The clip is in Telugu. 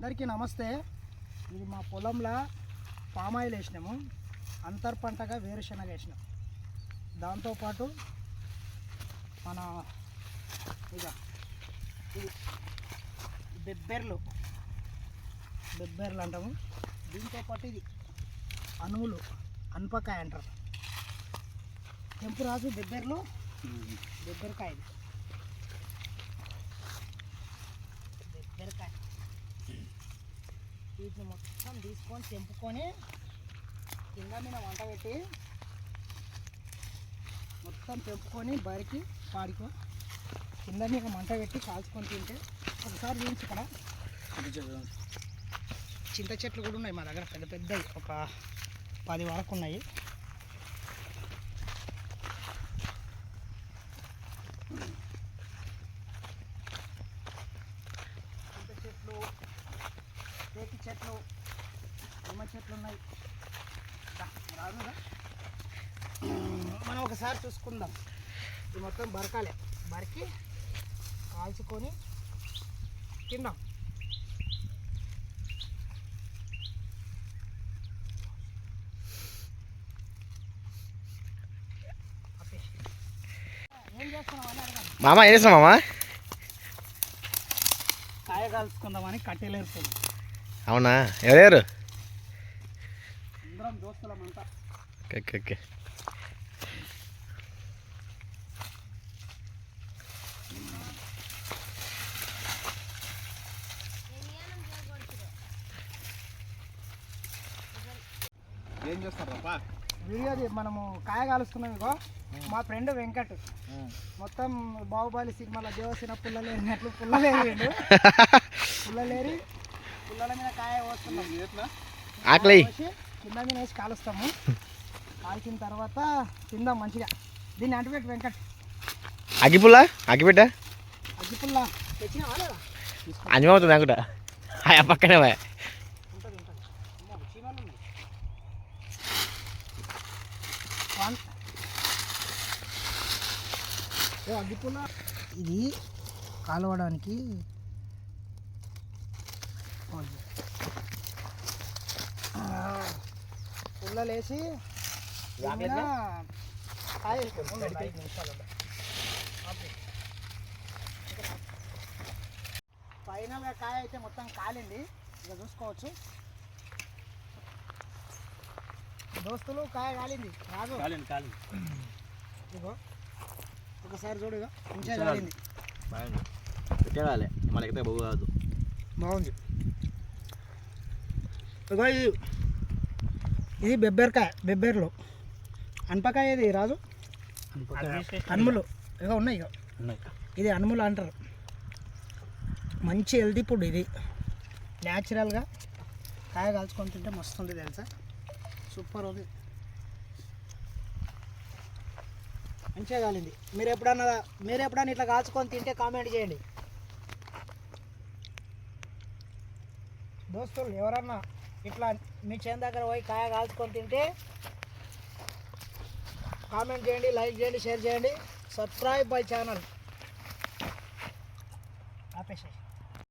అందరికీ నమస్తే. ఇది మా పొలంలో పామాయిల్ వేసినాము, అంతర్ పంటగా వేరుశనగ వేసినాం. దాంతోపాటు మన ఇక ఇది బెబ్బెర్లు అంటాము. దీంతోపాటు ఇది అనువులు, అనపకాయ అంటారు. తెంపు రాజు బెబ్బెరకాయ వీటిని మొత్తం తీసుకొని తెంపుకొని కింద మీద వంట పెట్టి మొత్తం తెంపుకొని బరికి పాడుకో కింద మీద మంట పెట్టి కాల్చుకొని తింటే ఒకసారి చూపించి ఇక్కడ చింత చెట్లు కూడా ఉన్నాయి మా దగ్గర, పెద్ద పెద్దవి, ఒక 10 వరకు ఉన్నాయి. చింత చెట్లు, తేకి చెట్లు, నిమ్మ చెట్లు ఉన్నాయి. రాదుగా మనం ఒకసారి చూసుకుందాం. ఇది మొత్తం బరికి కాల్చుకొని తిందాం. ఏం చేస్తున్నాం అని అడగాలి. మామ ఏం చేస్తున్నాం మామ? కాయ కాల్చుకుందామని కట్టెలు వేస్తుంది. అవునా? ఎవరెవరు? అందరం దోస్తులమంతా. ఓకే. ఏం చేస్తారా వీడియోది మనము కాయ కాలుస్తున్నాం. ఇగో మా ఫ్రెండ్ వెంకట్ మొత్తం బాహుబలి సినిమాలో దేవసిన పుల్లలేరినట్లు పుల్లలేరి పుల్లల మీద కాయ పోస్తున్నాం. కింద మీద వేసి కాలుస్తాము. కాల్చిన తర్వాత తిందాం మంచిగా. దీన్ని అంటపెట్టు వెంకట్. అగ్గిపుల్ల తెచ్చినావా లేదా? అంజమవుతుంది అనుకుంటా. పక్కనే ఉంటుంది చీమలు ఉన్నాయి. అగ్గిపుల్ల ఇది కాలవడానికి పుల్లలేసి ఫైనల్గా కాయ అయితే మొత్తం కాలింది. ఇక చూసుకోవచ్చు దోస్తులు, కాయ కాలింది. రాదు ఇగో ఒకసారి చూడు, ఇక మంచిగా కాలింది. పెట్టాలి మనకైతే బాగు బాగుంది. ఇగో ఇది బెబ్బెర్లు. అనపకాయ ఇది రాజు, అనుములు ఇగో ఉన్నాయి. ఇక ఇది అనుములు అంటారు. మంచి హెల్తీ ఫుడ్ ఇది. న్యాచురల్గా కాయ కాల్చుకొని తింటే మస్తు ఉంది తెలుసా, సూపర్ ఉంది. మంచిగా కాలింది. మీరు ఎప్పుడన్నా ఇట్లా కాల్చుకొని తింటే కామెంట్ చేయండి. దోస్తులు ఎవరన్నా ఇట్లా మీ చేను దగ్గర పోయి కాయ కాల్చుకొని తింటే కామెంట్ చేయండి, లైక్ చేయండి, షేర్ చేయండి, సబ్స్క్రైబ్ మై ఛానల్. ఆపేసాయి.